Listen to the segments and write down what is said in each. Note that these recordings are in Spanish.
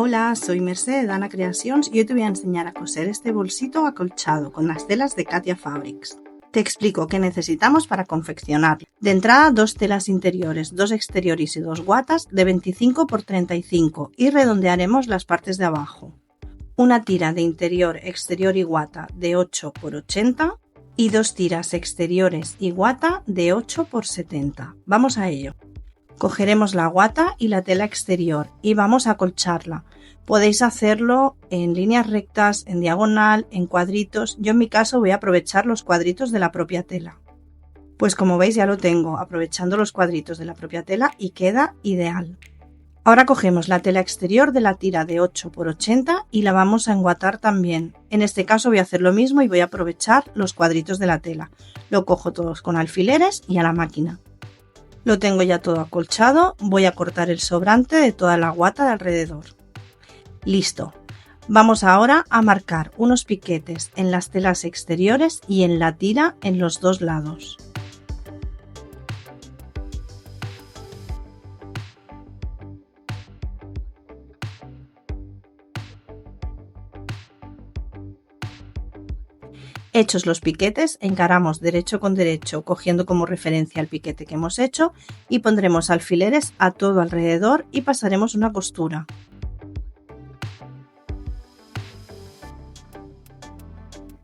Hola, soy Mercè de Dana Creacions y hoy te voy a enseñar a coser este bolsito acolchado con las telas de Katia Fabrics. Te explico qué necesitamos para confeccionarlo. De entrada, 2 telas interiores, 2 exteriores y 2 guatas de 25 x 35 y redondearemos las partes de abajo. Una tira de interior, exterior y guata de 8 x 80 y 2 tiras exteriores y guata de 8 x 70. Vamos a ello. Cogeremos la guata y la tela exterior y vamos a acolcharla. Podéis hacerlo en líneas rectas, en diagonal, en cuadritos. Yo en mi caso voy a aprovechar los cuadritos de la propia tela. Pues como veis ya lo tengo, aprovechando los cuadritos de la propia tela y queda ideal. Ahora cogemos la tela exterior de la tira de 8 x 80 y la vamos a enguatar también. En este caso voy a hacer lo mismo y voy a aprovechar los cuadritos de la tela. Lo cojo todos con alfileres y a la máquina. Lo tengo ya todo acolchado, voy a cortar el sobrante de toda la guata de alrededor. Listo. Vamos ahora a marcar unos piquetes en las telas exteriores y en la tira en los dos lados. Hechos los piquetes, encaramos derecho con derecho cogiendo como referencia el piquete que hemos hecho y pondremos alfileres a todo alrededor y pasaremos una costura.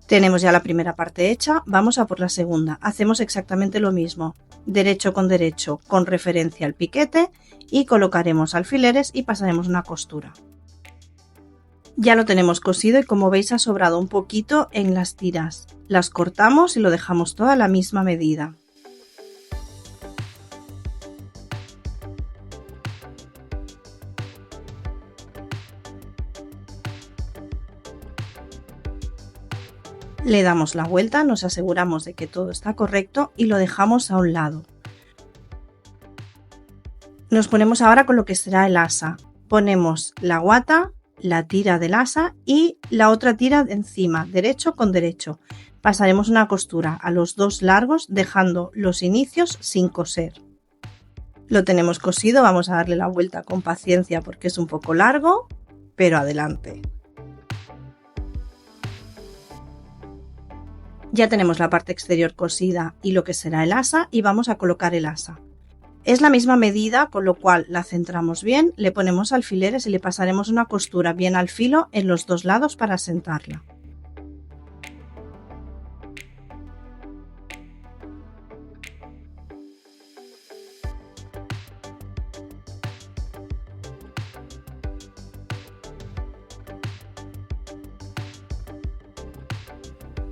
Tenemos ya la primera parte hecha, vamos a por la segunda. Hacemos exactamente lo mismo, derecho con derecho con referencia al piquete y colocaremos alfileres y pasaremos una costura. Ya lo tenemos cosido y como veis ha sobrado un poquito en las tiras. Las cortamos y lo dejamos todo a la misma medida. Le damos la vuelta, nos aseguramos de que todo está correcto y lo dejamos a un lado. Nos ponemos ahora con lo que será el asa. Ponemos la guata, la tira del asa y la otra tira de encima, derecho con derecho. Pasaremos una costura a los dos largos dejando los inicios sin coser. Lo tenemos cosido, vamos a darle la vuelta con paciencia porque es un poco largo, pero adelante. Ya tenemos la parte exterior cosida y lo que será el asa y vamos a colocar el asa. Es la misma medida, con lo cual la centramos bien, le ponemos alfileres y le pasaremos una costura bien al filo en los dos lados para asentarla.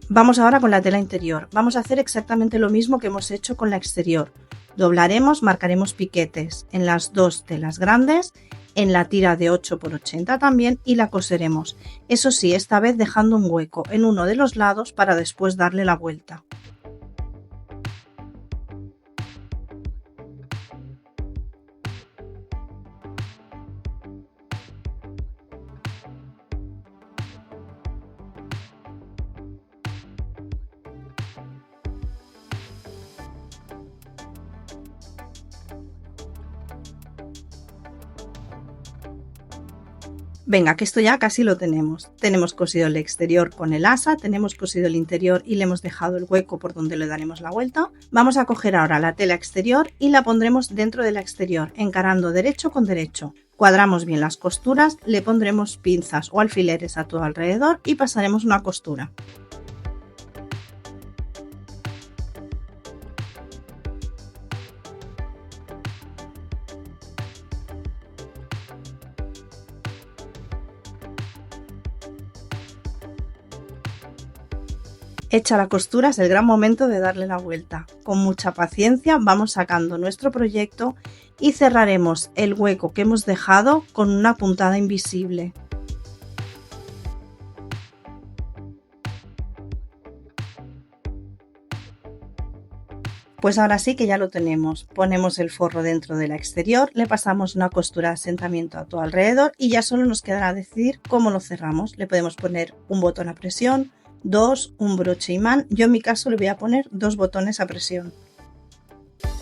Vamos ahora con la tela interior. Vamos a hacer exactamente lo mismo que hemos hecho con la exterior. Doblaremos, marcaremos piquetes en las dos telas grandes, en la tira de 8 x 80 también y la coseremos. Eso sí, esta vez dejando un hueco en uno de los lados para después darle la vuelta. Venga, que esto ya casi lo tenemos. Tenemos cosido el exterior con el asa, tenemos cosido el interior y le hemos dejado el hueco por donde le daremos la vuelta. Vamos a coger ahora la tela exterior y la pondremos dentro de la exterior, encarando derecho con derecho. Cuadramos bien las costuras, le pondremos pinzas o alfileres a todo alrededor y pasaremos una costura. Hecha la costura es el gran momento de darle la vuelta. Con mucha paciencia vamos sacando nuestro proyecto y cerraremos el hueco que hemos dejado con una puntada invisible. Pues ahora sí que ya lo tenemos. Ponemos el forro dentro de la exterior, le pasamos una costura de asentamiento a todo alrededor y ya solo nos quedará decidir cómo lo cerramos. Le podemos poner un botón a presión, 2, un broche imán. Yo en mi caso le voy a poner 2 botones a presión.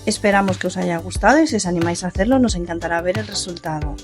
Esperamos que os haya gustado y si os animáis a hacerlo nos encantará ver el resultado.